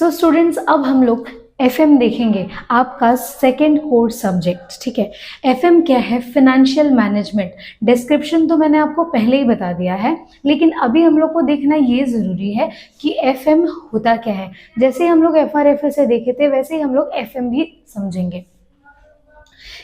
So students, अब हम लोग एफएम देखेंगे, आपका सेकेंड कोर्स सब्जेक्ट। ठीक है, एफएम क्या है? Financial management. डिस्क्रिप्शन तो मैंने आपको पहले ही बता दिया है, लेकिन अभी हम लोग को देखना ये ज़रूरी है कि एफएम होता क्या है। जैसे हम लोग एफआरएफए से देखे थे, वैसे ही हम लोग एफएम भी समझेंगे।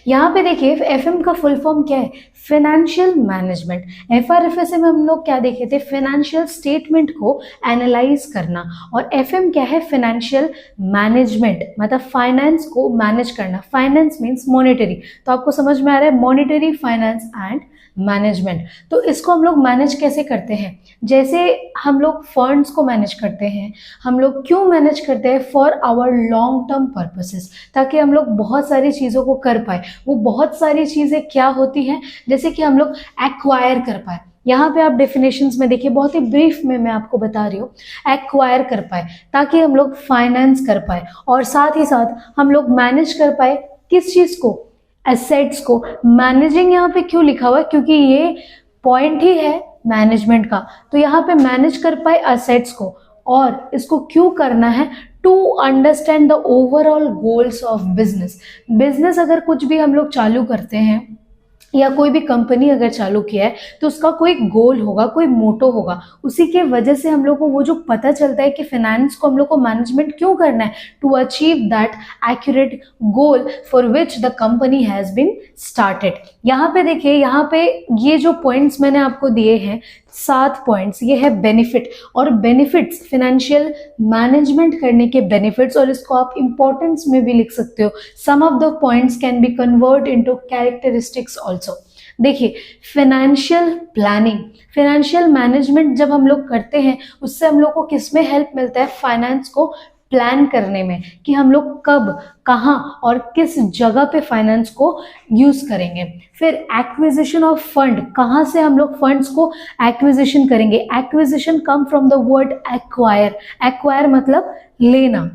यहाँ पे देखिए, एफएम का फुल फॉर्म क्या है? Financial management. एफआरएफएस में हम लोग क्या देखे थे? फाइनेंशियल स्टेटमेंट को एनालाइज करना। और एफएम क्या है? फाइनेंशियल मैनेजमेंट, मतलब फाइनेंस को मैनेज करना। फाइनेंस मीन्स मॉनेटरी, तो आपको समझ में आ रहा है, मॉनेटरी फाइनेंस एंड मैनेजमेंट। तो इसको हम लोग मैनेज कैसे करते हैं? जैसे हम लोग फंड्स को मैनेज करते हैं, हम लोग क्यों मैनेज करते हैं? For our long term purposes, ताकि हम लोग बहुत सारी चीज़ों को कर पाए। वो बहुत सारी चीज़ें क्या होती हैं? जैसे कि हम लोग एक्वायर कर पाए। यहाँ पे आप डेफिनेशंस में देखिए, बहुत ही ब्रीफ में मैं आपको बता रही हूँ। एक्वायर कर पाए ताकि हम लोग फाइनेंस कर पाए, और साथ ही साथ हम लोग मैनेज कर पाए किस चीज़ को? एसेट्स को। मैनेजिंग यहाँ पे क्यों लिखा हुआ है? क्योंकि ये पॉइंट ही है मैनेजमेंट का। तो यहाँ पे मैनेज कर पाए एसेट्स को, और इसको क्यों करना है? To understand the overall goals of business. Business अगर कुछ भी हम लोग चालू करते हैं, या कोई भी कंपनी अगर चालू किया है, तो उसका कोई गोल होगा, कोई मोटो होगा। उसी के वजह से हम लोग को वो जो पता चलता है कि फाइनेंस को हम लोग को मैनेजमेंट क्यों करना है, to achieve that accurate goal for which the company has been started. यहाँ पे देखिए, यहाँ पे ये जो पॉइंट्स मैंने आपको दिए हैं, 7 पॉइंट्स, ये है बेनिफिट। और बेनिफिट्स, फाइनेंशियल मैनेजमेंट करने के बेनिफिट्स, और इसको आप इंपॉर्टेंस में भी लिख सकते हो। Sum of the points can be convert into characteristics also. देखिए, फाइनेंशियल प्लानिंग, फाइनेंशियल मैनेजमेंट जब हम लोग करते हैं, उससे हम लोग को किस में हेल्प मिलता है? फाइनेंस को प्लान करने में, कि हम लोग कब, कहाँ और किस जगह पे फाइनेंस को यूज करेंगे। फिर एक्विजिशन ऑफ फंड, कहाँ से हम लोग फंड्स को एक्विजिशन करेंगे? Acquisition come from the word acquire. Acquire मतलब लेना।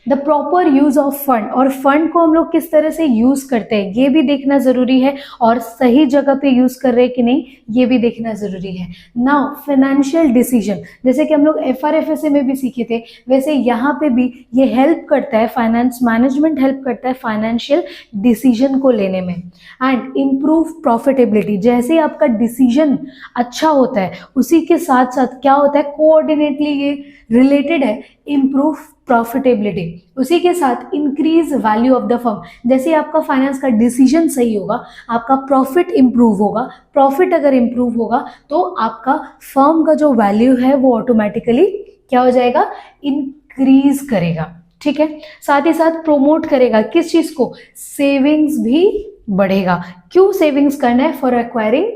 The proper use of fund, और फंड को हम लोग किस तरह से यूज करते हैं ये भी देखना जरूरी है, और सही जगह पे यूज कर रहे हैं कि नहीं ये भी देखना जरूरी है। नाउ फाइनेंशियल डिसीजन, जैसे कि हम लोग एफआरएफएस में भी सीखे थे, वैसे यहाँ पे भी ये हेल्प करता है, फाइनेंस मैनेजमेंट हेल्प करता है फाइनेंशियल डिसीजन को लेने में। एंड इम्प्रूव प्रॉफिटेबिलिटी, जैसे आपका डिसीजन अच्छा होता है, उसी के साथ साथ क्या होता है? कोऑर्डिनेटली ये रिलेटेड है, इम्प्रूव प्रॉफिटेबिलिटी। उसी के साथ increase value of the firm. जैसे आपका फाइनेंस का डिसीजन सही होगा, आपका प्रॉफिट इंप्रूव होगा। प्रॉफिट अगर इंप्रूव होगा तो आपका फर्म का जो वैल्यू है वो ऑटोमेटिकली क्या हो जाएगा? इंक्रीज करेगा। ठीक है, साथ ही साथ प्रोमोट करेगा किस चीज को? सेविंग्स भी बढ़ेगा। क्यों सेविंग्स करना है? For acquiring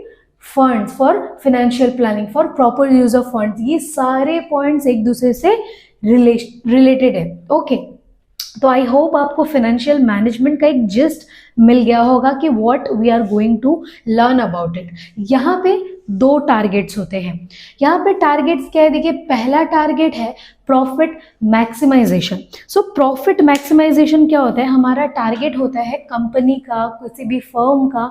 funds, for financial planning, for proper use of funds. ये सारे पॉइंट्स एक दूसरे से रिलेटेड है। ओके, तो आई होप आपको फाइनेंशियल मैनेजमेंट का एक जिस्ट मिल गया होगा कि what we are going to learn about it. यहाँ पे 2 टारगेट्स होते हैं। यहाँ पे टारगेट्स क्या है? देखिए, पहला टारगेट है profit maximisation. So profit maximisation क्या होता है? हमारा टारगेट होता है कंपनी का, किसी भी फर्म का,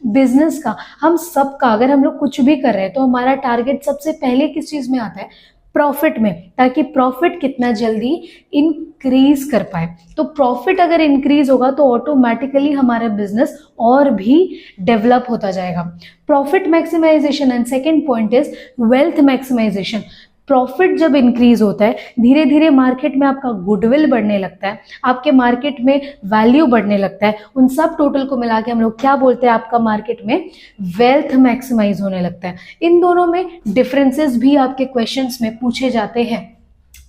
बिजनेस का, हम सब का। अगर हम लोग कुछ भी कर रहे हैं तो हमारा टारगेट सबसे पहले किस चीज में आता है? प्रॉफिट में, ताकि प्रॉफिट कितना जल्दी इंक्रीज कर पाए। तो प्रॉफिट अगर इंक्रीज होगा तो ऑटोमेटिकली हमारा बिजनेस और भी डेवलप होता जाएगा। Profit maximisation. And second point is wealth maximisation. Profit जब इंक्रीज होता है, धीरे धीरे मार्केट में आपका गुडविल बढ़ने लगता है, आपके मार्केट में वैल्यू बढ़ने लगता है। उन सब टोटल को मिला के हम लोग क्या बोलते हैं? आपका मार्केट में वेल्थ मैक्सिमाइज होने लगता है। इन दोनों में डिफरेंसेस भी आपके क्वेश्चंस में पूछे जाते हैं,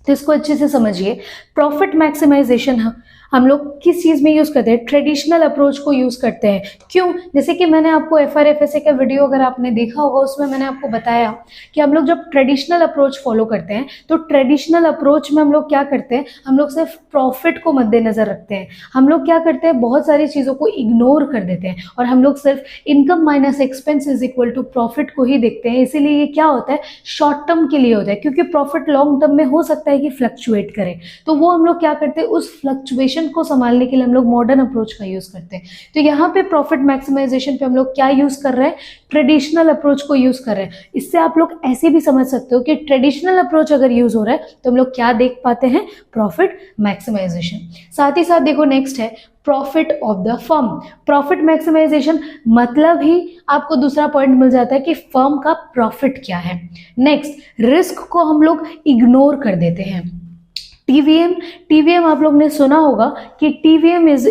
तो इसको अच्छे से समझिए। प्रॉफिट मैक्सिमाइजेशन हम लोग किस चीज में यूज करते हैं? ट्रेडिशनल अप्रोच को यूज करते हैं। क्यों? जैसे कि मैंने आपको एफआरएफएस का वीडियो अगर आपने देखा होगा, उसमें मैंने आपको बताया कि हम लोग जब ट्रेडिशनल अप्रोच फॉलो करते हैं, तो ट्रेडिशनल अप्रोच में हम लोग क्या करते हैं? हम लोग सिर्फ प्रॉफिट को मद्देनजर रखते हैं। हम लोग क्या करते हैं? बहुत सारी चीजों को इग्नोर कर देते हैं, और हम लोग सिर्फ income minus expense is equal to profit को ही देखते हैं। इसीलिए ये क्या होता है? शॉर्ट टर्म के लिए होता है, क्योंकि प्रॉफिट लॉन्ग टर्म में हो सकता है कि फ्लक्चुएट करे। तो वो हम लोग क्या करते हैं? उस फ्लक्चुएशन मैक्सिमाइजेशन को संभालने के लिए हम लोग मॉडर्न अप्रोच का यूज करते हैं। तो यहाँ पे प्रॉफिट मैक्सिमाइजेशन पे हम लोग क्या यूज कर रहे हैं, ट्रेडिशनल अप्रोच को यूज कर रहे हैं। इससे आप लोग ऐसे भी समझ सकते हो कि ट्रेडिशनल अप्रोच अगर यूज हो रहा है तो हम लोग क्या देख पाते हैं, प्रॉफिट मैक्सिमाइजेशन। साथ ही साथ देखो नेक्स्ट है profit of the firm. Profit maximisation मतलब ही आपको दूसरा पॉइंट मिल जाता है कि फर्म का प्रॉफिट क्या है। नेक्स्ट, रिस्क को हम लोग इग्नोर कर देते हैं। टीवीएम आप लोग ने सुना होगा कि TVM is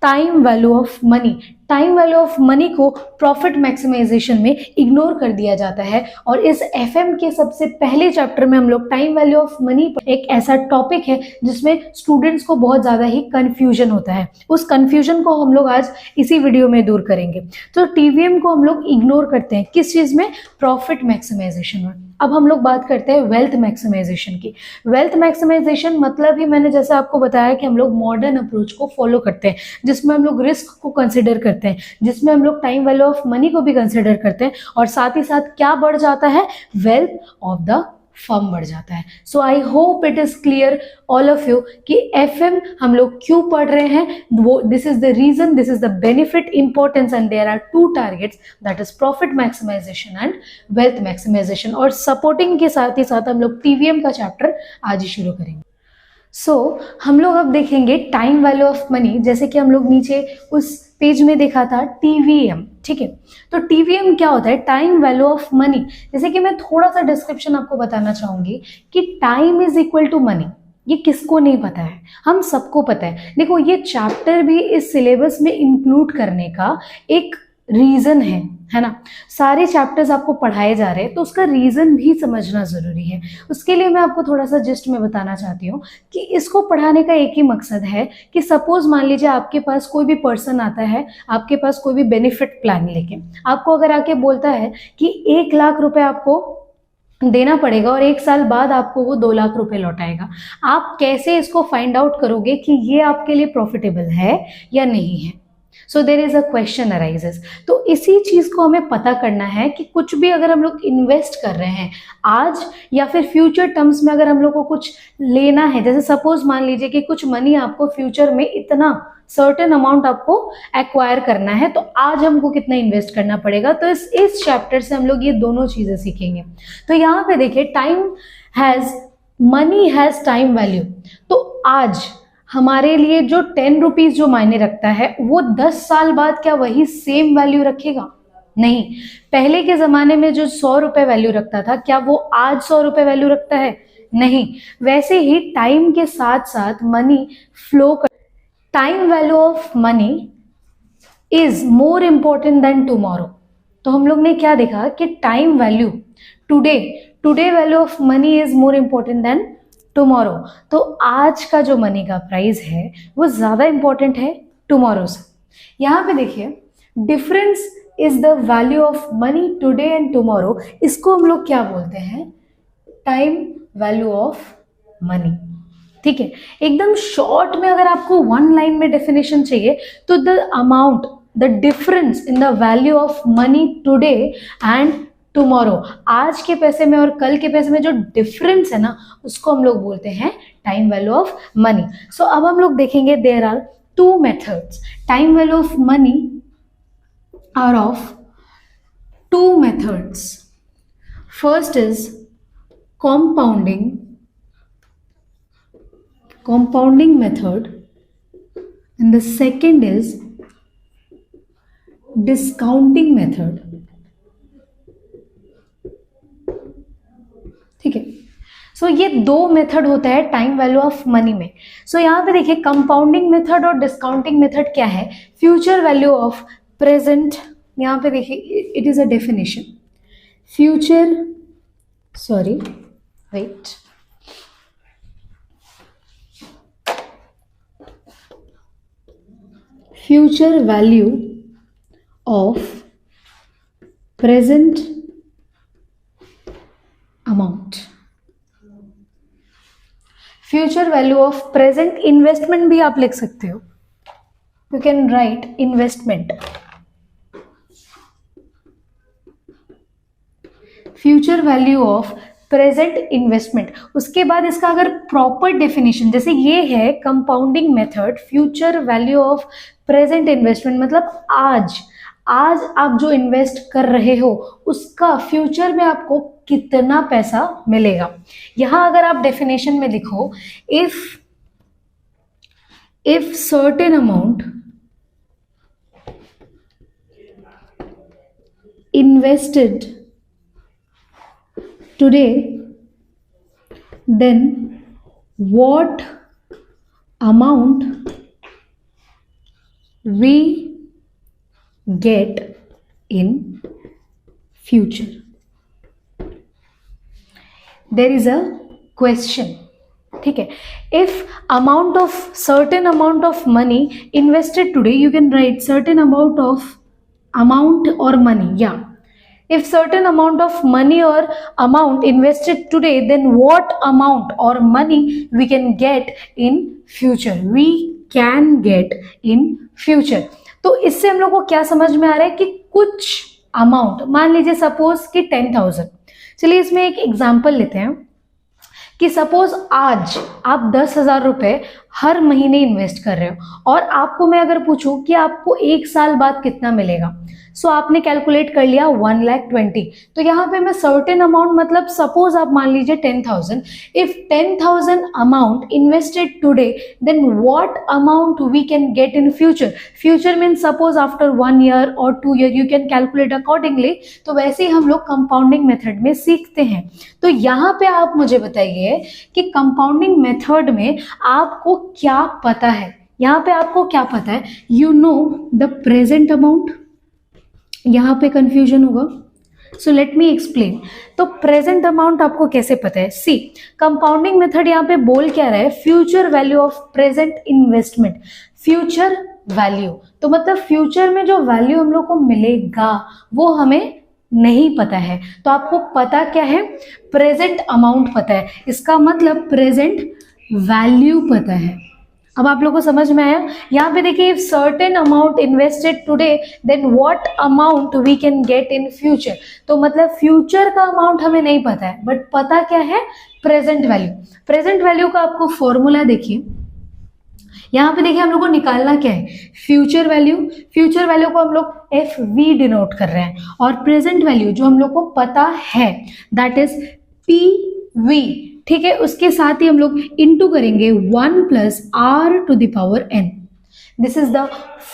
time value of money. Time value of money को प्रॉफिट मैक्सिमाइजेशन में इग्नोर कर दिया जाता है। और इस एफएम के सबसे पहले चैप्टर में हम लोग टाइम वैल्यू ऑफ मनी पर एक ऐसा टॉपिक है जिसमें स्टूडेंट्स को बहुत ज़्यादा ही कंफ्यूजन होता है। उस कंफ्यूजन को हम लोग आज इसी वीडियो में दूर करेंगे। तो टीवीएम को हम लोग इग्नोर करते हैं किस चीज़ में, प्रॉफिट मैक्सिमाइजेशन में। अब हम लोग बात करते हैं वेल्थ मैक्सिमाइजेशन की। वेल्थ मैक्सिमाइजेशन मतलब ही मैंने जैसे आपको बताया कि हम लोग मॉडर्न अप्रोच को फॉलो करते हैं, जिसमें हम लोग रिस्क को कंसिडर करते हैं, जिसमें हम लोग टाइम वैल्यू ऑफ मनी को भी कंसिडर करते हैं, और साथ ही साथ क्या बढ़ जाता है, वेल्थ ऑफ द फर्म बढ़ जाता है। So I hope it is clear all of you कि एफएम हम लोग क्यों पढ़ रहे हैं, वो this is the reason, this is the benefit, importance, and there are two targets, that is profit maximisation and wealth maximisation. और supporting के साथ ही साथ हम लोग टीवीएम का चैप्टर आज ही शुरू करेंगे। हम लोग अब देखेंगे टाइम वैल्यू ऑफ मनी, जैसे कि हम लोग नीचे उस पेज में देखा था टीवीएम, ठीक है। तो टीवीएम क्या होता है, टाइम वैल्यू ऑफ मनी। जैसे कि मैं थोड़ा सा डिस्क्रिप्शन आपको बताना चाहूंगी कि time is equal to money. ये किसको नहीं पता है, हम सबको पता है। देखो ये चैप्टर भी इस सिलेबस में इंक्लूड करने का एक रीजन है ना। सारे चैप्टर्स आपको पढ़ाए जा रहे हैं तो उसका रीजन भी समझना जरूरी है। उसके लिए मैं आपको थोड़ा सा जस्ट में बताना चाहती हूँ कि इसको पढ़ाने का एक ही मकसद है कि सपोज मान लीजिए आपके पास कोई भी पर्सन आता है, आपके पास कोई भी बेनिफिट प्लान लेके आपको अगर आके बोलता है कि 1 लाख रुपए आपको देना पड़ेगा और 1 साल बाद आपको वो 2 लाख रुपए लौटाएगा। आप कैसे इसको फाइंड आउट करोगे कि ये आपके लिए प्रॉफिटेबल है या नहीं है। So there is a question arises. तो इसी चीज को हमें पता करना है कि कुछ भी अगर हम लोग इन्वेस्ट कर रहे हैं आज या फिर फ्यूचर टर्म्स में, अगर हम लोग को कुछ लेना है, जैसे सपोज मान लीजिए कि कुछ मनी आपको फ्यूचर में इतना सर्टेन अमाउंट आपको एक्वायर करना है, तो आज हमको कितना इन्वेस्ट करना पड़ेगा। तो इस चैप्टर से हम लोग ये दोनों चीजें सीखेंगे। तो यहाँ पे देखिए मनी हैज टाइम वैल्यू। तो आज हमारे लिए जो 10 रुपीज जो मायने रखता है वो 10 साल बाद क्या वही सेम वैल्यू रखेगा? नहीं। पहले के जमाने में जो 100 रुपए वैल्यू रखता था, क्या वो आज 100 रुपए वैल्यू रखता है? नहीं। वैसे ही टाइम के साथ साथ मनी फ्लो कर, time value of money is more important then tomorrow. तो हम लोग ने क्या देखा कि time value today value of money is more important then tomorrow. तो आज का जो मनी का प्राइस है वो ज्यादा इंपॉर्टेंट है टुमारो से। यहाँ पे देखिए difference is the value of money today and tomorrow. इसको हम लोग क्या बोलते हैं, टाइम वैल्यू ऑफ मनी। ठीक है, एकदम शॉर्ट में अगर आपको 1 लाइन में डेफिनेशन चाहिए तो the difference in the value of money today and tomorrow, आज के पैसे में और कल के पैसे में जो डिफरेंस है ना, उसको हम लोग बोलते हैं time value of money. So अब हम लोग देखेंगे there are 2 methods. Time value of money are of 2 methods. First is compounding method and the second is discounting method। ठीक है, सो ये 2 मेथड होता है टाइम वैल्यू ऑफ मनी में। सो यहाँ पे देखिए कंपाउंडिंग मेथड और डिस्काउंटिंग मेथड क्या है, फ्यूचर वैल्यू ऑफ प्रेजेंट। यहाँ पे देखिए it is a definition, future value of present amount। Future value of present investment भी आप लिख सकते हो, you can write investment. Future value of present investment. उसके बाद इसका अगर प्रॉपर डेफिनेशन, जैसे ये है compounding method, future value of present investment, मतलब आज आप जो इन्वेस्ट कर रहे हो उसका फ्यूचर में आपको कितना पैसा मिलेगा। यहां अगर आप डेफिनेशन में लिखो, if certain amount invested today, then what amount we get in future? There is a question, ठीक है। If amount of certain amount of money invested today, you can write certain amount of amount or money, yeah, if certain amount of money or amount invested today, then what amount or money we can get in future, we can get in future। तो इससे हम लोग को क्या समझ में आ रहा है कि कुछ अमाउंट, मान लीजिए सपोज कि 10,000, चलिए इसमें एक एग्जांपल लेते हैं कि सपोज आज आप 10,000 रुपए हर महीने इन्वेस्ट कर रहे हो और आपको मैं अगर पूछूं कि आपको एक साल बाद कितना मिलेगा, सो आपने कैलकुलेट कर लिया 1,20,000। तो यहाँ पे मैं सर्टेन अमाउंट, मतलब सपोज आप मान लीजिए 10,000, if 10,000 amount invested today, then what amount we can get in future. Future mean suppose after 1 year और 2 year, you can calculate accordingly. तो वैसे ही हम लोग कंपाउंडिंग मेथड में सीखते हैं। तो यहाँ पे आप मुझे बताइए कि कंपाउंडिंग मेथड में आपको क्या पता है। यहाँ पे आपको क्या पता है, you know the present amount, यहाँ पे कंफ्यूजन होगा, सो लेट मी एक्सप्लेन। तो प्रेजेंट अमाउंट आपको कैसे पता है, सी कंपाउंडिंग मेथड यहाँ पे बोल क्या रहा है, future value of present investment, future value. तो मतलब फ्यूचर में जो वैल्यू हम लोग को मिलेगा वो हमें नहीं पता है। तो आपको पता क्या है, प्रेजेंट अमाउंट पता है, इसका मतलब प्रेजेंट वैल्यू पता है। अब आप लोगों को समझ में आया। यहाँ पे देखिए, if certain amount invested today, then what amount we can get in future. तो मतलब फ्यूचर का अमाउंट हमें नहीं पता है, बट पता क्या है, प्रेजेंट वैल्यू। प्रेजेंट वैल्यू का आपको फॉर्मूला देखिए, यहाँ पे देखिए हम लोग को निकालना क्या है, फ्यूचर वैल्यू। फ्यूचर वैल्यू को हम लोग एफ वी डिनोट कर रहे हैं, और प्रेजेंट वैल्यू जो हम लोग को पता है दैट इज पी वी, ठीक है। उसके साथ ही हम लोग इंटू करेंगे 1 + r⁴n। This is the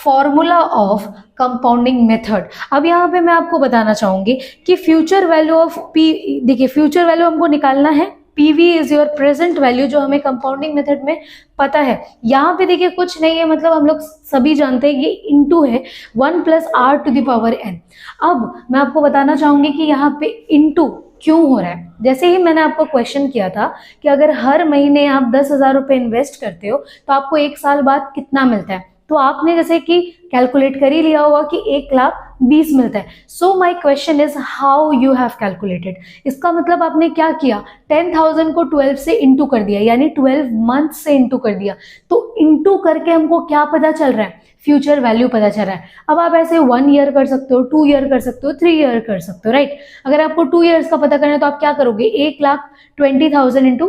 formula of compounding method. अब यहाँ पे मैं आपको बताना चाहूंगी कि फ्यूचर वैल्यू ऑफ पी, देखिए फ्यूचर वैल्यू हमको निकालना है, PV is your present value, जो हमें कंपाउंडिंग मेथड में पता है। यहाँ पे देखिए कुछ नहीं है, मतलब हम लोग सभी जानते हैं ये इंटू है 1 + r⁴n। अब मैं आपको बताना चाहूंगी कि यहाँ पे इंटू क्यों हो रहा है। जैसे ही मैंने आपको क्वेश्चन किया था कि अगर हर महीने आप 10,000 रुपए इन्वेस्ट करते हो तो आपको एक साल बाद कितना मिलता है, तो आपने जैसे कि कैलकुलेट कर ही लिया होगा कि 1,20,000 मिलता है। So my question is how you have calculated. इसका मतलब आपने क्या किया, 10,000 को 12 से इंटू कर दिया, यानी 12 मंथ से इंटू कर दिया। तो इंटू करके हमको क्या पता चल रहा है, फ्यूचर वैल्यू पता चल रहा है। अब आप ऐसे 1 ईयर कर सकते हो, 2 ईयर कर सकते हो, 3 ईयर कर सकते हो, राइट। अगर आपको 2 ईयर्स का पता करना है तो आप क्या करोगे, 1,20,000 इंटू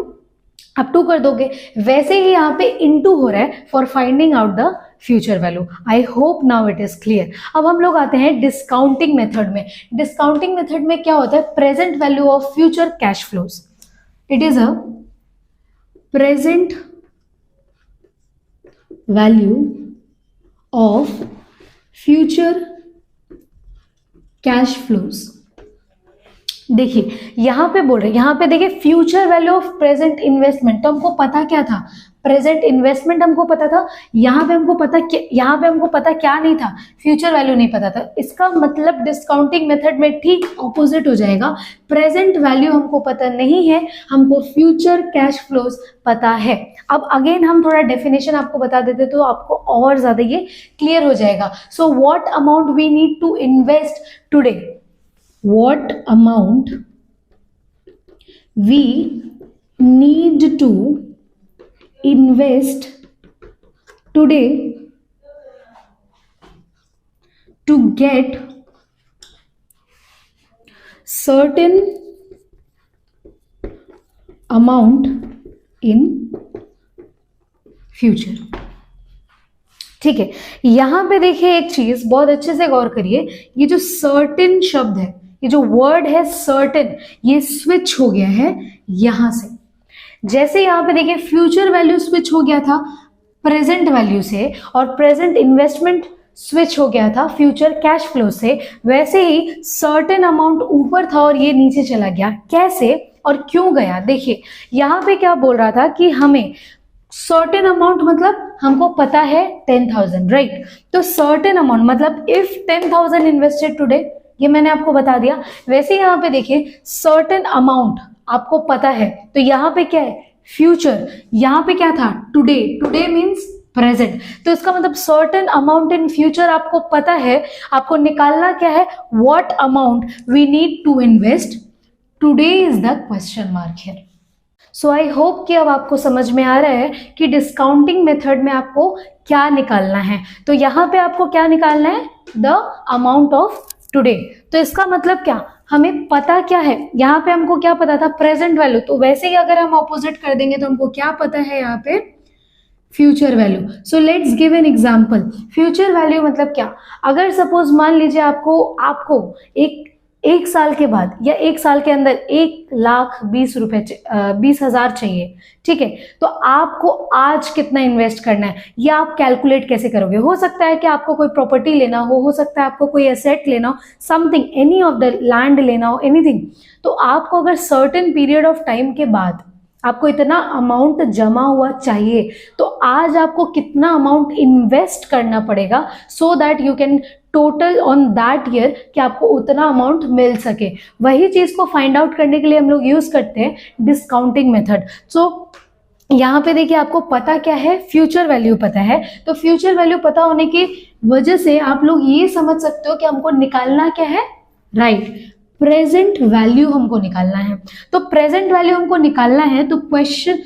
अप टू कर दोगे। वैसे ही यहाँ पे इंटू हो रहा है for finding out the future value. I hope now it is clear. अब हम लोग आते हैं डिस्काउंटिंग मेथड में। डिस्काउंटिंग मेथड में क्या होता है, present value of future cash flows. It is a present value of future cash flows. देखिए यहां पे बोल रहे हैं, यहां पे देखिए future value of present investment. तो हमको पता क्या था, प्रेजेंट इन्वेस्टमेंट हमको पता था। यहाँ पे हमको पता क्या नहीं था, फ्यूचर वैल्यू नहीं पता था। इसका मतलब डिस्काउंटिंग मेथड में ठीक ऑपोजिट हो जाएगा। प्रेजेंट वैल्यू हमको पता नहीं है, हमको फ्यूचर कैश फ्लोज पता है। अब अगेन हम थोड़ा डेफिनेशन आपको बता देते तो आपको और ज्यादा ये क्लियर हो जाएगा। So what amount we need to invest today, what amount we need to invest today to get certain amount in future. ठीक है, यहां पे देखिए एक चीज बहुत अच्छे से गौर करिए, ये जो सर्टेन शब्द है, ये जो वर्ड है सर्टेन, ये स्विच हो गया है यहां से। जैसे यहां पे देखिए फ्यूचर वैल्यू स्विच हो गया था प्रेजेंट वैल्यू से, और प्रेजेंट इन्वेस्टमेंट स्विच हो गया था फ्यूचर कैश फ्लो से, वैसे ही सर्टेन अमाउंट ऊपर था और ये नीचे चला गया। कैसे और क्यों गया? देखिए यहां पे क्या बोल रहा था कि हमें सर्टेन अमाउंट मतलब हमको पता है 10,000, राइट? तो सर्टेन अमाउंट मतलब इफ 10,000 इन्वेस्टेड टुडे, ये मैंने आपको बता दिया। वैसे यहाँ पे देखिए सर्टेन अमाउंट आपको पता है, तो यहाँ पे क्या है? फ्यूचर। यहाँ पे क्या था? टुडे। टुडे मीन्स प्रेजेंट, तो इसका मतलब सर्टेन अमाउंट इन फ्यूचर आपको पता है। आपको निकालना क्या है? What amount we need to invest today is the question mark here. So I hope कि अब आपको समझ में आ रहा है कि डिस्काउंटिंग मेथड में आपको क्या निकालना है। तो यहाँ पे आपको क्या निकालना है? The amount of today. तो इसका मतलब क्या? हमें पता क्या है? यहाँ पे हमको क्या पता था? Present value. तो वैसे ही अगर हम ऑपोजिट कर देंगे तो हमको क्या पता है यहाँ पे? Future value. So let's give an example. Future value मतलब क्या? अगर सपोज मान लीजिए आपको एक साल के बाद या एक साल के अंदर 1,20,000 चाहिए, ठीक है? तो आपको आज कितना इन्वेस्ट करना है, या आप कैलकुलेट कैसे करोगे? हो सकता है कि आपको कोई प्रॉपर्टी लेना हो सकता है आपको कोई एसेट लेना हो, something, any of the land लेना हो, एनीथिंग। तो आपको अगर सर्टेन पीरियड ऑफ टाइम के बाद आपको इतना अमाउंट जमा हुआ चाहिए, तो आज आपको कितना अमाउंट इन्वेस्ट करना पड़ेगा so that you can total on that year, कि आपको उतना अमाउंट मिल सके। वही चीज को फाइंड आउट करने के लिए हम लोग यूज करते हैं डिस्काउंटिंग मेथड। सो यहाँ पे देखिए आपको पता क्या है? फ्यूचर वैल्यू पता है। तो फ्यूचर वैल्यू पता होने की वजह से आप लोग ये समझ सकते हो कि हमको निकालना क्या है? राइट, प्रेजेंट वैल्यू हमको निकालना है। तो प्रेजेंट वैल्यू हमको निकालना है, तो क्वेश्चन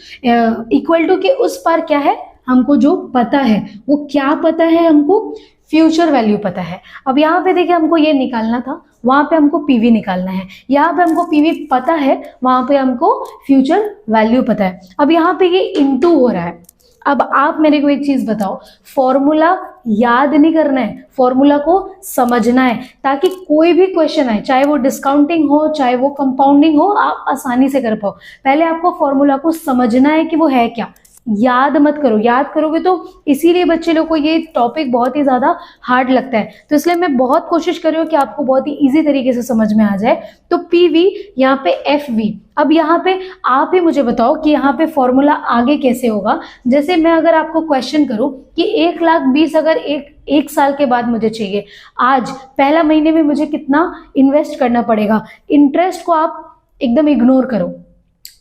इक्वल टू के उस पार क्या है? हमको जो पता है वो क्या पता है? हमको फ्यूचर वैल्यू पता है। अब यहाँ पे देखिए हमको ये निकालना था, वहां पे हमको पीवी निकालना है। यहाँ पे हमको पीवी पता है, वहां पे हमको फ्यूचर वैल्यू पता है। अब यहाँ पे ये इनटू हो रहा है। अब आप मेरे को एक चीज बताओ, फॉर्मूला याद नहीं करना है, फॉर्मूला को समझना है, ताकि कोई भी क्वेश्चन आए, चाहे वो डिस्काउंटिंग हो चाहे वो कंपाउंडिंग हो, आप आसानी से कर पाओ। पहले आपको फॉर्मूला को समझना है कि वो है क्या, याद मत करो। याद करोगे तो इसीलिए बच्चे लोग को ये टॉपिक बहुत ही ज्यादा हार्ड लगता है। तो इसलिए मैं बहुत कोशिश कर रही हूँ कि आपको बहुत ही इजी तरीके से समझ में आ जाए। तो पीवी, यहाँ पे एफ वी। अब यहाँ पे आप ही मुझे बताओ कि यहाँ पे फॉर्मूला आगे कैसे होगा। जैसे मैं अगर आपको क्वेश्चन करूं कि 1,20,000 अगर एक साल के बाद मुझे चाहिए, आज पहला महीने में मुझे कितना इन्वेस्ट करना पड़ेगा? इंटरेस्ट को आप एकदम इग्नोर करो।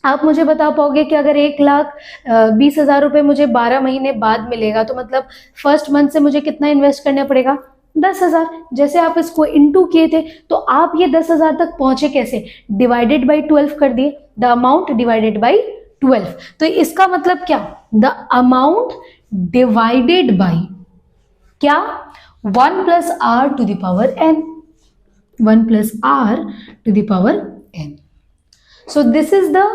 आप मुझे बता पाओगे कि अगर 1,20,000 रुपये मुझे 12 महीने बाद मिलेगा, तो मतलब फर्स्ट मंथ से मुझे कितना इन्वेस्ट करना पड़ेगा? 10,000। जैसे आप इसको इनटू किए थे, तो आप ये 10,000 तक पहुंचे कैसे? डिवाइडेड बाई 12 कर दिए, द अमाउंट डिवाइडेड बाई 12। तो इसका मतलब क्या? द अमाउंट डिवाइडेड बाई क्या? 1 + r to the power n। 1 + r to the power n। So this is the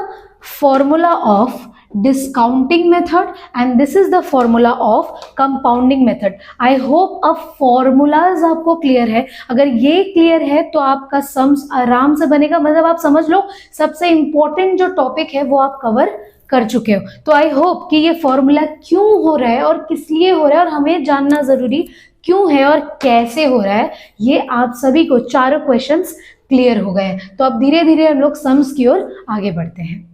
formula of discounting method and this is the formula of compounding method. I hope अब formulas आपको clear है। अगर ये clear है तो आपका sums आराम से बनेगा। मतलब आप समझ लो सबसे important जो topic है वो आप cover कर चुके हो। तो आई होप कि ये फॉर्मूला क्यों हो रहा है और किस लिए हो रहा है और हमें जानना जरूरी क्यों है और कैसे हो रहा है, ये आप सभी को चारों क्वेश्चंस क्लियर हो गए। तो अब धीरे धीरे हम लोग सम्स की ओर आगे बढ़ते हैं।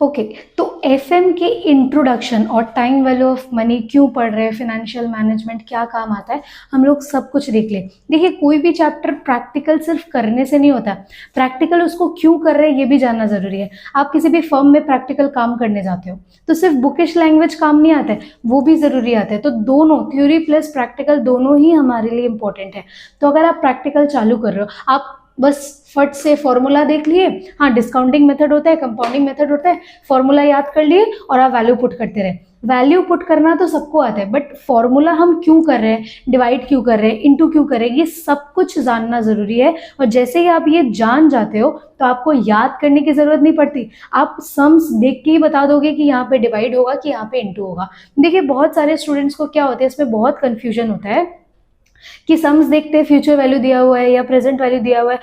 ओके, तो एफएम के इंट्रोडक्शन और टाइम वैल्यू ऑफ मनी क्यों पढ़ रहे हैं, फाइनेंशियल मैनेजमेंट क्या काम आता है, हम लोग सब कुछ देख ले। देखिए कोई भी चैप्टर प्रैक्टिकल सिर्फ करने से नहीं होता, प्रैक्टिकल उसको क्यों कर रहे हैं ये भी जानना जरूरी है। आप किसी भी फर्म में प्रैक्टिकल काम करने जाते हो तो सिर्फ बुकिश लैंग्वेज काम नहीं आता है, वो भी जरूरी आता है। तो दोनों थ्योरी प्लस प्रैक्टिकल दोनों ही हमारे लिए इंपॉर्टेंट है। तो अगर आप प्रैक्टिकल चालू कर रहे हो, आप बस फट से फॉर्मूला देख लिए, हाँ डिस्काउंटिंग मेथड होता है, कंपाउंडिंग मेथड होता है, फॉर्मूला याद कर लिए और आप वैल्यू पुट करते रहे। वैल्यू पुट करना तो सबको आता है, बट फॉर्मूला हम क्यों कर रहे हैं, डिवाइड क्यों कर रहे हैं, इनटू क्यों कर रहे हैं, ये सब कुछ जानना जरूरी है। और जैसे ही आप ये जान जाते हो तो आपको याद करने की जरूरत नहीं पड़ती, आप सम्स देख के ही बता दोगे कि यहाँ पे डिवाइड होगा कि यहाँ पे इनटू होगा। देखिए बहुत सारे स्टूडेंट्स को क्या होता है, इसमें बहुत कंफ्यूजन होता है कि सम्स देखते हैं फ्यूचर वैल्यू दिया हुआ है या प्रेजेंट वैल्यू दिया हुआ है,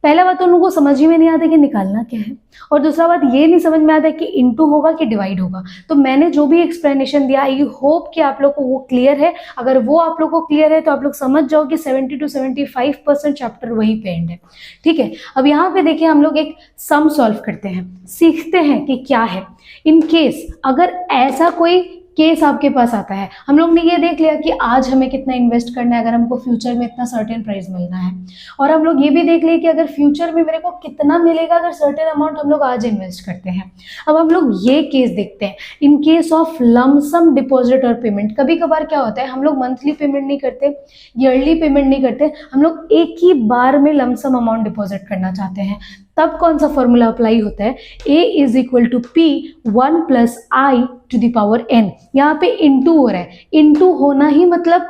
पहला बात तो उनको समझ ही में नहीं आता कि निकालना क्या है, और दूसरा बात ये नहीं समझ में आता कि इनटू होगा कि डिवाइड होगा। तो मैंने जो भी एक्सप्लेनेशन दिया, आई होप कि आप लोग को वो क्लियर है। अगर वो आप लोग को क्लियर है तो आप लोग समझ जाओ कि 70 to 75% चैप्टर वही पे एंड है। ठीक है, अब यहाँ पे देखिए हम लोग एक सम सॉल्व करते हैं, सीखते हैं कि क्या है। इन केस अगर ऐसा कोई केस आपके पास आता है, हम लोग ने ये देख लिया कि आज हमें कितना इन्वेस्ट करना है अगर हमको फ्यूचर में इतना सर्टेन प्राइस मिलना है, और हम लोग ये भी देख लिए कि अगर फ्यूचर में मेरे को कितना मिलेगा अगर सर्टेन अमाउंट हम लोग आज इन्वेस्ट करते हैं। अब हम लोग ये केस देखते हैं, in case of lump sum deposit और पेमेंट। कभी कभार क्या होता है, हम लोग मंथली पेमेंट नहीं करते, ईयरली पेमेंट नहीं करते, हम लोग एक ही बार में लमसम अमाउंट डिपॉजिट करना चाहते हैं। तब कौन सा फॉर्मूला अप्लाई होता है, A is equal to P 1 plus I to the power n। यहाँ पे इंटू हो रहा है, इंटू होना ही मतलब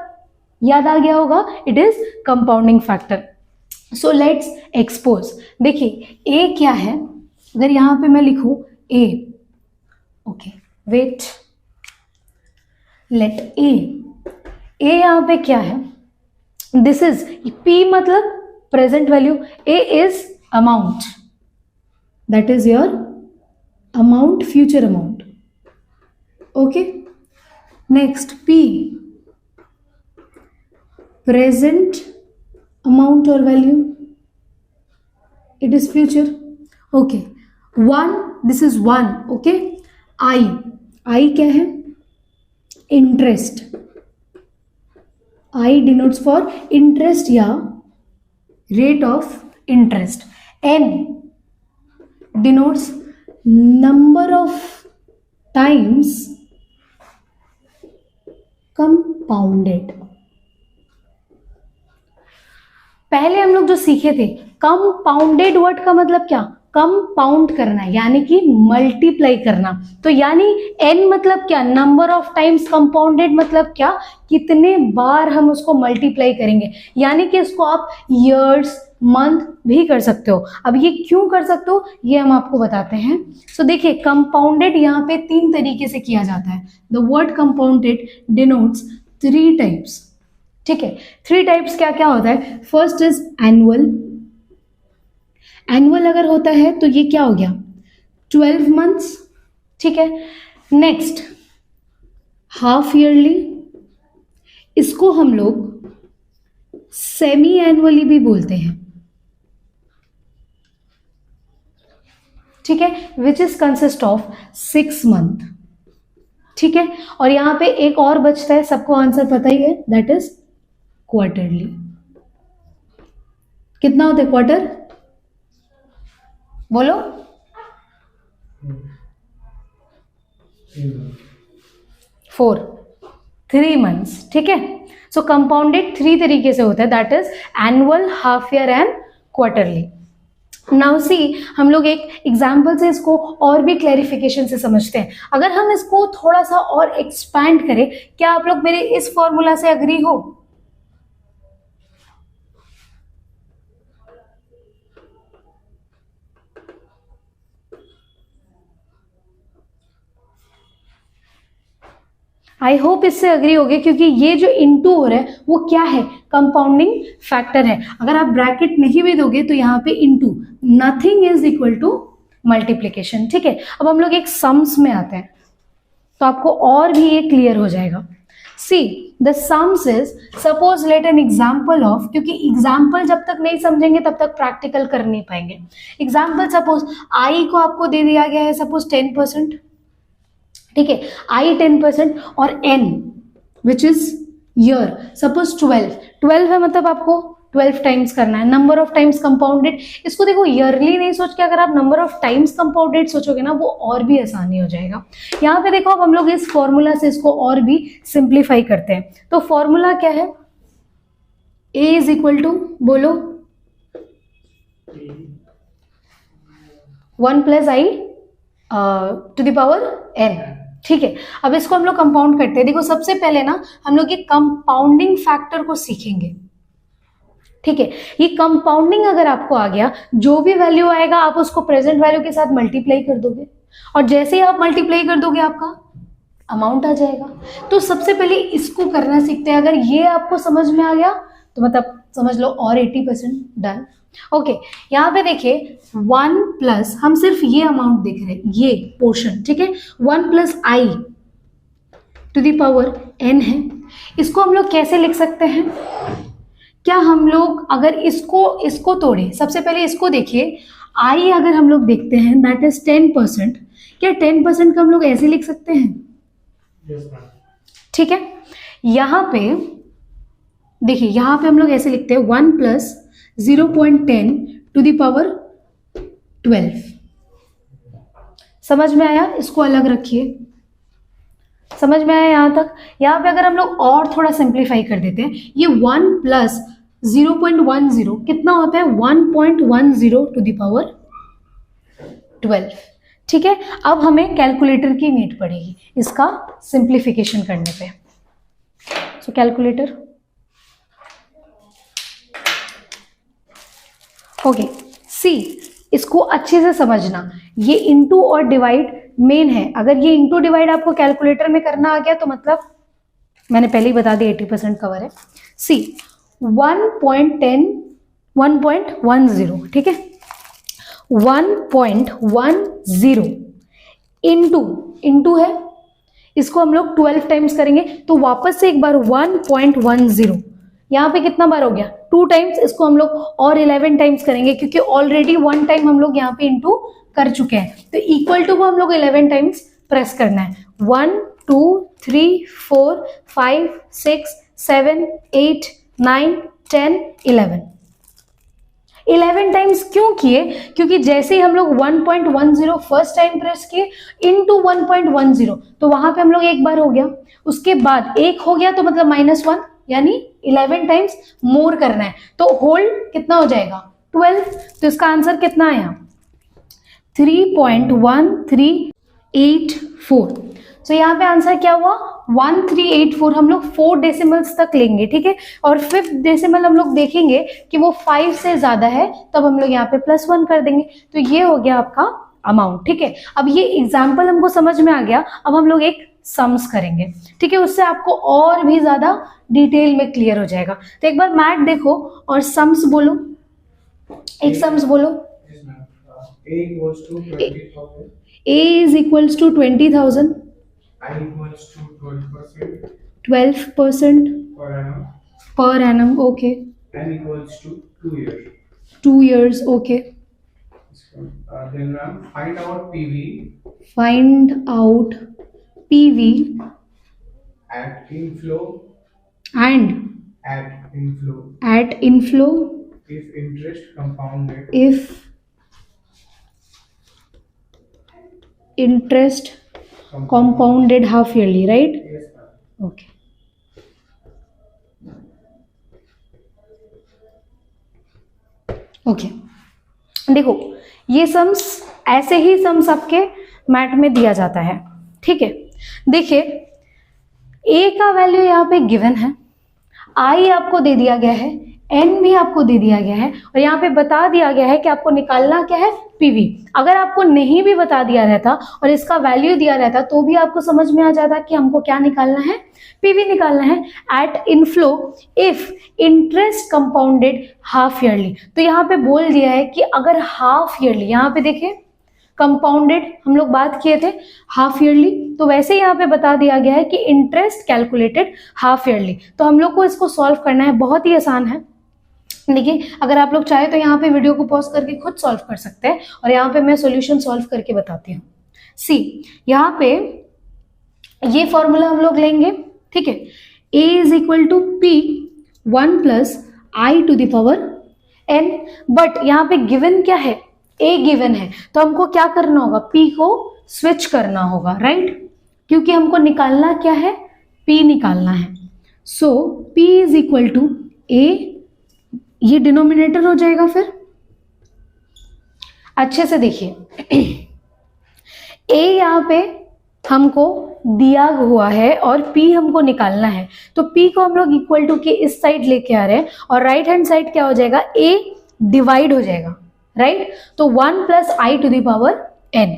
याद आ गया होगा, it is compounding factor. So let's expose. देखिए A क्या है, अगर यहाँ पे मैं लिखूं A, okay wait, let A यहाँ पे क्या है, दिस इज P मतलब present value, A is amount, that is your amount, future amount, okay। next P present amount or value, it is future, okay। 1, this is 1, okay। I क्या है, interest, I denotes for interest या rate of interest। N denotes number of times compounded। पहले हम लोग जो सीखे थे, compounded word का मतलब क्या, कंपाउंड करना यानी कि मल्टीप्लाई करना। तो यानी n मतलब क्या, नंबर ऑफ टाइम्स, कंपाउंडेड मतलब क्या, कितने बार हम उसको मल्टीप्लाई करेंगे, यानी कि इसको आप ईयर्स मंथ भी कर सकते हो। अब ये क्यों कर सकते हो ये हम आपको बताते हैं। सो देखिए कंपाउंडेड यहाँ पे 3 तरीके से किया जाता है। The word compounded denotes 3 types. ठीक है, 3 टाइप्स क्या क्या होता है। First is annual. एनुअल अगर होता है तो ये क्या हो गया, 12 मंथ्स। ठीक है, नेक्स्ट हाफ ईयरली, इसको हम लोग सेमी एनुअली भी बोलते हैं। ठीक है, which is consist of 6 month. ठीक है, और यहां पे एक और बचता है, सबको आंसर पता ही है, दैट इज क्वार्टरली। कितना होता है क्वार्टर, बोलो। 4, 3 मंथ्स। ठीक है, सो कंपाउंडेड 3 तरीके से होता है, that is annual, half year and quarterly. Now see, हम लोग एक एग्जाम्पल से इसको और भी क्लैरिफिकेशन से समझते हैं। अगर हम इसको थोड़ा सा और एक्सपैंड करें, क्या आप लोग मेरे इस फॉर्मूला से अग्री हो? आई होप इससे अग्री हो गए, क्योंकि ये जो इनटू हो रहा है वो क्या है, कंपाउंडिंग फैक्टर है। अगर आप ब्रैकेट नहीं भी दोगे तो यहाँ पे into, nothing is equal to multiplication. ठीक है, अब हम लोग एक सम्स में आते हैं तो आपको और भी ये क्लियर हो जाएगा। See the sums is, suppose let an example of, क्योंकि एग्जाम्पल जब तक नहीं समझेंगे तब तक प्रैक्टिकल कर नहीं पाएंगे। एग्जाम्पल सपोज आई को आपको दे दिया गया है सपोज 10%। ठीक है, आई 10% और n which is year suppose 12 है, मतलब आपको 12 टाइम्स करना है। नंबर ऑफ टाइम्स कंपाउंडेड, इसको देखो ईयरली नहीं सोच के अगर आप नंबर ऑफ टाइम्स कंपाउंडेड सोचोगे ना, वो और भी आसानी हो जाएगा। यहाँ पे देखो अब हम लोग इस फॉर्मूला से इसको और भी सिंप्लीफाई करते हैं। तो फॉर्मूला क्या है, a इज इक्वल टू, बोलो, 1 plus I to the power n। ठीक है, अब इसको हम लोग कंपाउंड करते हैं। देखो सबसे पहले ना हम लोग ये कंपाउंडिंग फैक्टर को सीखेंगे। ठीक है, ये कंपाउंडिंग अगर आपको आ गया, जो भी वैल्यू आएगा आप उसको प्रेजेंट वैल्यू के साथ मल्टीप्लाई कर दोगे, और जैसे ही आप मल्टीप्लाई कर दोगे आपका अमाउंट आ जाएगा। तो सबसे पहले इसको करना सीखते हैं। अगर ये आपको समझ में आ गया तो मतलब समझ लो और 80% डन। ओके, यहाँ पे देखिए 1 प्लस, हम सिर्फ ये अमाउंट देख रहे हैं, ये पोर्शन, ठीक है, 1 plus I to the power n है। इसको हम लोग कैसे लिख सकते हैं? क्या हम लोग अगर इसको तोड़े, सबसे पहले इसको देखिए, आई अगर हम लोग देखते हैं दैट इज 10%, क्या 10% का हम लोग ऐसे लिख सकते हैं? ठीक है, यहां पे देखिए, यहां पे हम लोग ऐसे लिखते हैं 1 प्लस 0.10 टू द पावर 12। समझ में आया? इसको अलग रखिए, समझ में आया यहां तक? यहां पे अगर हम लोग और थोड़ा सिंप्लीफाई कर देते हैं, ये 1 प्लस 0.10 कितना होता है? 1.10 टू द पावर 12। ठीक है, अब हमें कैलकुलेटर की नीड पड़ेगी इसका सिंप्लीफिकेशन करने पे। सो कैलकुलेटर, ओके, सी, इसको अच्छे से समझना, ये इनटू और डिवाइड मेन है। अगर ये इनटू डिवाइड आपको कैलकुलेटर में करना आ गया तो मतलब मैंने पहले ही बता दिया 80% कवर है। सी 1.10 ठीक है, 1.10 इंटू है, इसको हम लोग 12 टाइम्स करेंगे तो वापस से एक बार 1.10, यहाँ पे कितना बार हो गया? 2 टाइम्स। इसको हम लोग और 11 टाइम्स करेंगे क्योंकि ऑलरेडी 1 टाइम हम लोग यहाँ पे इंटू कर चुके हैं, तो इक्वल टू को हम लोग 11 टाइम्स प्रेस करना है। 1 2 3 4 5 6 7 8 9 10 11 टाइम्स क्यों किए? क्योंकि जैसे ही हम लोग 1.10 फर्स्ट टाइम प्रेस किए इनटू 1.10, तो वहां पे हम लोग एक बार हो गया, उसके बाद एक हो गया तो मतलब -1, यानी 11 टाइम्स मोर करना है। तो होल कितना हो जाएगा? 12। तो इसका आंसर कितना आया? 3.1384। तो यहाँ पे आंसर क्या हुआ? 1384। हम लोग 4 डेसिमल्स तक लेंगे, ठीक है, और 5th डेसिमल हम लोग देखेंगे कि वो 5 से ज्यादा है, तब हम लोग यहाँ पे +1 कर देंगे। तो ये हो गया आपका अमाउंट। ठीक है, अब ये एग्जाम्पल हमको समझ में आ गया। अब हम लोग एक सम्स करेंगे, ठीक है, उससे आपको और भी ज्यादा डिटेल में क्लियर हो जाएगा। तो एक बार मैथ देखो और सम्स बोलो, एक सम्स बोलो। A is equals to 20,000, I equals to 12% 12% per annum, okay, n equals to 2 years. 2 years, okay. Then find out PV Find out PV at inflow and at inflow at inflow if interest compounded if interest compounded half yearly, right? Yes, ma'am. Okay. Okay, देखो ये sums ऐसे ही sums आपके math में दिया जाता है। ठीक है, देखिए ए का वैल्यू यहाँ पे गिवन है, आई आपको दे दिया गया है, एन भी आपको दे दिया गया है, और यहाँ पे बता दिया गया है कि आपको निकालना क्या है? पीवी। अगर आपको नहीं भी बता दिया रहता और इसका वैल्यू दिया रहता तो भी आपको समझ में आ जाता कि हमको क्या निकालना है? पीवी निकालना है। At inflow if interest compounded half yearly, तो यहाँ पे बोल दिया है कि अगर हाफ ईयरली, यहाँ पे देखिए कंपाउंडेड हम लोग बात किए थे हाफ ईयरली, तो वैसे यहाँ पे बता दिया गया है कि इंटरेस्ट कैलकुलेटेड हाफ ईयरली। तो हम लोग को इसको सॉल्व करना है, बहुत ही आसान है। देखिए अगर आप लोग चाहे तो यहाँ पे वीडियो को पॉज करके खुद सॉल्व कर सकते हैं, और यहाँ पे मैं सॉल्यूशन सॉल्व करके बताती हूँ। सी, यहाँ पे ये फॉर्मूला हम लोग लेंगे, ठीक है, A is equal to P 1 plus I to the power n, but यहाँ पे गिवन क्या है? A गिवन है, तो हमको क्या करना होगा? P को स्विच करना होगा, राइट, क्योंकि हमको निकालना क्या है? P निकालना है। So P is equal to A, ये डिनोमिनेटर हो जाएगा। फिर अच्छे से देखिए, A यहाँ पे हमको दिया हुआ है और P हमको निकालना है, तो P को हम लोग इक्वल टू के इस साइड लेके आ रहे हैं और राइट हैंड साइड क्या हो जाएगा, A डिवाइड हो जाएगा, राइट। तो 1 plus I to the power n।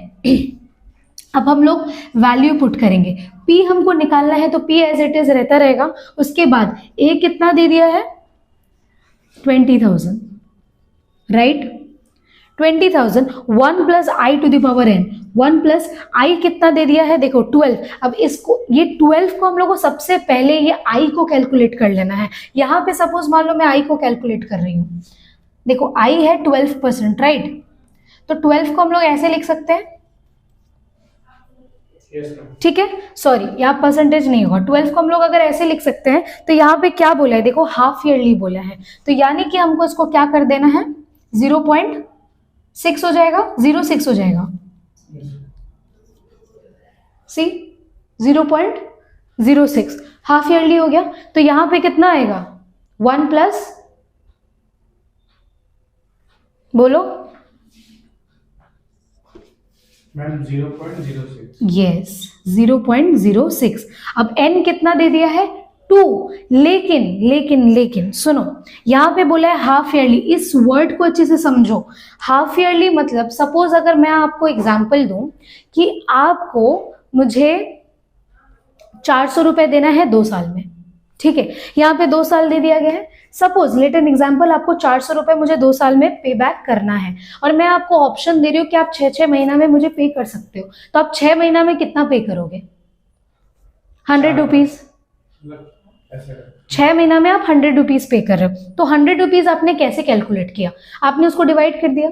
अब हम लोग वैल्यू पुट करेंगे, P हमको निकालना है तो P एज इट इज रहता रहेगा। उसके बाद A कितना दे दिया है, 20,000, right. 20,000 1 plus I to the power n, 1 plus I कितना दे दिया है, देखो 12। अब इसको ये 12 को हम लोग को सबसे पहले ये आई को कैलकुलेट कर लेना है। यहाँ पे सपोज मान लो मैं आई को कैलकुलेट कर रही हूँ, देखो आई है 12%, राइट। तो 12 को हम लोग ऐसे लिख सकते हैं, ठीक है, सॉरी यहाँ परसेंटेज नहीं होगा। 12 को हम लोग अगर ऐसे लिख सकते हैं तो यहाँ पे क्या बोला है, देखो हाफ ईयरली बोला है, तो यानी कि हमको इसको क्या कर देना है, 0.6 हो जाएगा, 0.6 हो जाएगा, सी 0.06 हाफ ईयरली हो गया। तो यहाँ पे कितना आएगा, 1 प्लस, बोलो मैम 0.06। यस 0.06। अब n कितना दे दिया है, 2। लेकिन लेकिन लेकिन सुनो, यहाँ पे बोला है हाफ ईयरली, इस वर्ड को अच्छे से समझो। हाफ ईयरली मतलब सपोज अगर मैं आपको एग्जांपल दूं कि आपको मुझे 400 रुपए देना है 2 साल में, ठीक है, यहाँ पे 2 साल दे दिया गया है। सपोज लेट एन एग्जाम्पल, आपको 400 रुपए मुझे 2 साल में पे बैक करना है और मैं आपको ऑप्शन दे रही हूँ कि आप 6 महीना में मुझे पे कर सकते हो, तो आप 6 महीना में कितना पे करोगे, 100 रुपीज। 6 महीना में आप 100 रुपीज पे कर रहे हो, तो 100 रुपीज आपने कैसे कैलकुलेट किया, आपने उसको डिवाइड कर दिया।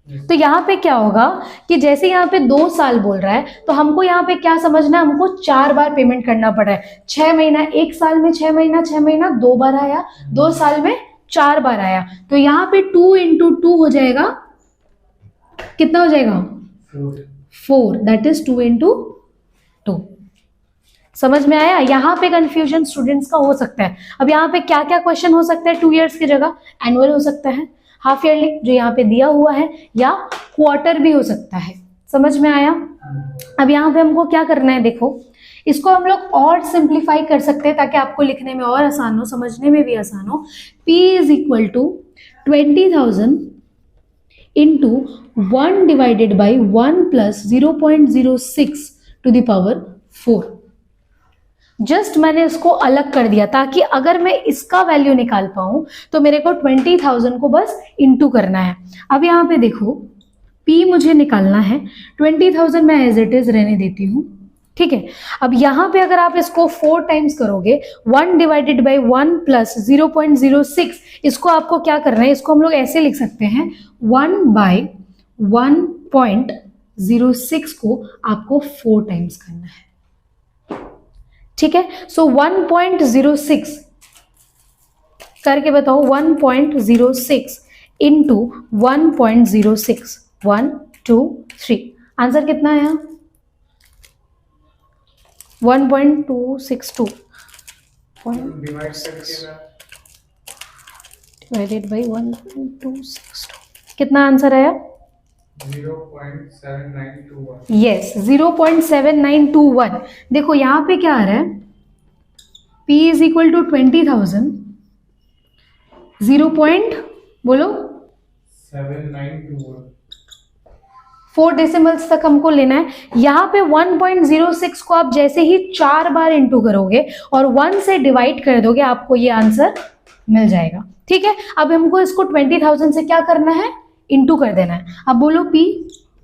तो यहाँ पे क्या होगा कि जैसे यहाँ पे 2 साल बोल रहा है तो हमको यहाँ पे क्या समझना है, हमको 4 बार पेमेंट करना पड़ रहा है। 6 महीना, 1 साल में 6 महीना, 6 महीना 2 बार आया, 2 साल में 4 बार आया, तो यहाँ पे 2 इंटू 2 हो जाएगा, कितना हो जाएगा, 4, दैट इज 2 इंटू 2। समझ में आया। यहाँ पे कंफ्यूजन स्टूडेंट्स का हो सकता है। अब यहाँ पे क्या क्या क्वेश्चन हो सकता है, 2 इयर्स की जगह एनुअल हो सकता है, हाफ ईयरली जो यहाँ पे दिया हुआ है, या क्वार्टर भी हो सकता है। समझ में आया। अब यहाँ पे हमको क्या करना है, देखो इसको हम लोग और सिंप्लीफाई कर सकते हैं ताकि आपको लिखने में और आसान हो, समझने में भी आसान हो। P is equal to 20,000 into 1 divided by 1 plus 0.06 to the power 4। Just मैंने इसको अलग कर दिया ताकि अगर मैं इसका वैल्यू निकाल पाऊं तो मेरे को 20,000 को बस इंटू करना है। अब यहाँ पे देखो P मुझे निकालना है, 20,000 मैं एज इट इज रहने देती हूँ, ठीक है। अब यहाँ पे अगर आप इसको 4 टाइम्स करोगे, 1 डिवाइडेड बाई 1 प्लस 0.06, इसको आपको क्या करना है, इसको हम लोग ऐसे लिख सकते हैं 1 बाई 1.06 को आपको 4 टाइम्स करना है, ठीक है। सो 1.06 करके बताओ, 1.06 इंटू 1.06, 1 2 3, आंसर कितना है यहाँ 1.262 डिवाइडेड बाई 1.262, कितना आंसर आया 0.7921। यस 0.7921। देखो यहाँ पे क्या आ रहा है, P इज इक्वल टू 20,000, 0. बोलो 7921। 4 डेसिमल्स तक हमको लेना है। यहाँ पे 1.06 को आप जैसे ही 4 बार इंटू करोगे और 1 से डिवाइड कर दोगे, आपको ये आंसर मिल जाएगा, ठीक है। अब हमको इसको 20,000 से क्या करना है, इंटू कर देना है। अब बोलो P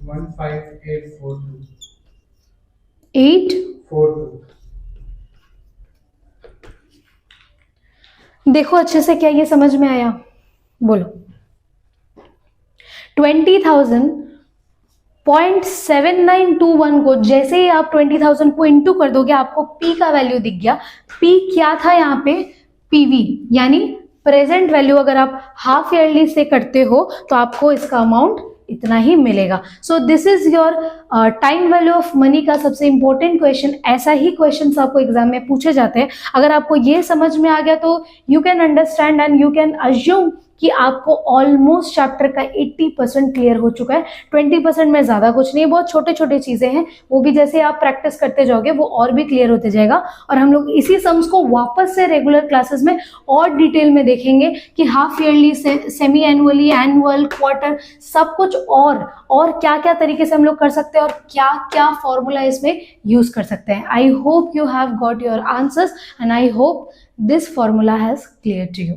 15842। 842। देखो अच्छे से, क्या ये समझ में आया, बोलो 20,000.7921 को जैसे ही आप 20,000 को इंटू कर दोगे, आपको P का वैल्यू दिख गया। P क्या था यहाँ पे, PV यानी प्रेजेंट वैल्यू। अगर आप हाफ ईयरली से करते हो तो आपको इसका अमाउंट इतना ही मिलेगा। So this is your time value of money का सबसे इंपॉर्टेंट क्वेश्चन। ऐसा ही क्वेश्चन आपको एग्जाम में पूछे जाते हैं। अगर आपको ये समझ में आ गया तो you can understand and you can assume कि आपको ऑलमोस्ट चैप्टर का 80% क्लियर हो चुका है। 20% में ज़्यादा कुछ नहीं है, बहुत छोटे छोटे चीज़ें हैं, वो भी जैसे आप प्रैक्टिस करते जाओगे वो और भी क्लियर होते जाएगा। और हम लोग इसी सम्स को वापस से रेगुलर क्लासेस में और डिटेल में देखेंगे कि half yearly, semi annually, annual, quarter, सब कुछ और क्या क्या तरीके से हम लोग कर सकते हैं और क्या क्या फॉर्मूला इसमें यूज कर सकते हैं। I hope you have got your answers and I hope this formula has clear to you.